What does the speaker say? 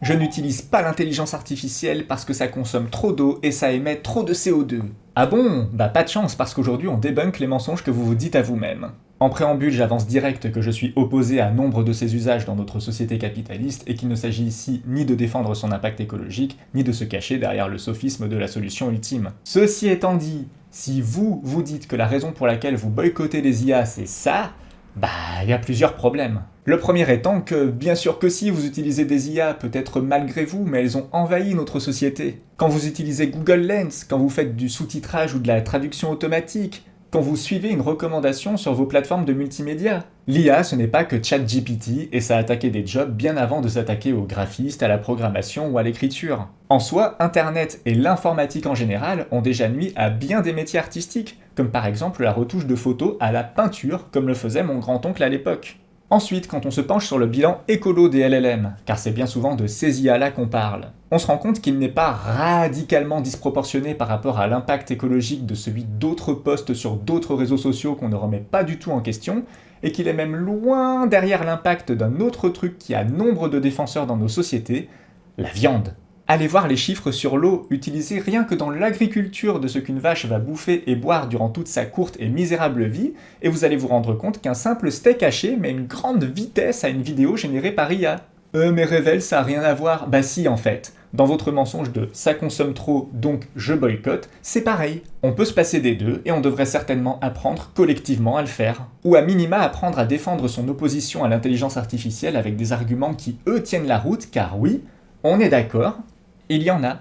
Je n'utilise pas l'intelligence artificielle parce que ça consomme trop d'eau et ça émet trop de CO2. Ah bon? Bah pas de chance parce qu'aujourd'hui on débunk les mensonges que vous vous dites à vous-même. En préambule, j'avance direct que je suis opposé à nombre de ces usages dans notre société capitaliste et qu'il ne s'agit ici ni de défendre son impact écologique, ni de se cacher derrière le sophisme de la solution ultime. Ceci étant dit, si vous vous dites que la raison pour laquelle vous boycottez les IA c'est ça, bah, il y a plusieurs problèmes. Le premier étant que, bien sûr que si, vous utilisez des IA, peut-être malgré vous, mais elles ont envahi notre société. Quand vous utilisez Google Lens, quand vous faites du sous-titrage ou de la traduction automatique, quand vous suivez une recommandation sur vos plateformes de multimédia. L'IA, ce n'est pas que ChatGPT, et ça a attaqué des jobs bien avant de s'attaquer aux graphistes, à la programmation ou à l'écriture. En soi, Internet et l'informatique en général ont déjà nui à bien des métiers artistiques, comme par exemple la retouche de photos à la peinture, comme le faisait mon grand-oncle à l'époque. Ensuite, quand on se penche sur le bilan écolo des LLM, car c'est bien souvent de ces IA-là qu'on parle, on se rend compte qu'il n'est pas radicalement disproportionné par rapport à l'impact écologique de celui d'autres posts sur d'autres réseaux sociaux qu'on ne remet pas du tout en question, et qu'il est même loin derrière l'impact d'un autre truc qui a nombre de défenseurs dans nos sociétés, la viande. Allez voir les chiffres sur l'eau utilisée rien que dans l'agriculture de ce qu'une vache va bouffer et boire durant toute sa courte et misérable vie, et vous allez vous rendre compte qu'un simple steak haché met une grande vitesse à une vidéo générée par IA. Mais révèle, ça a rien à voir. Bah si en fait. Dans votre mensonge de ça consomme trop, donc je boycotte, c'est pareil. On peut se passer des deux et on devrait certainement apprendre collectivement à le faire. Ou à minima apprendre à défendre son opposition à l'intelligence artificielle avec des arguments qui eux tiennent la route, car oui, on est d'accord, il y en a.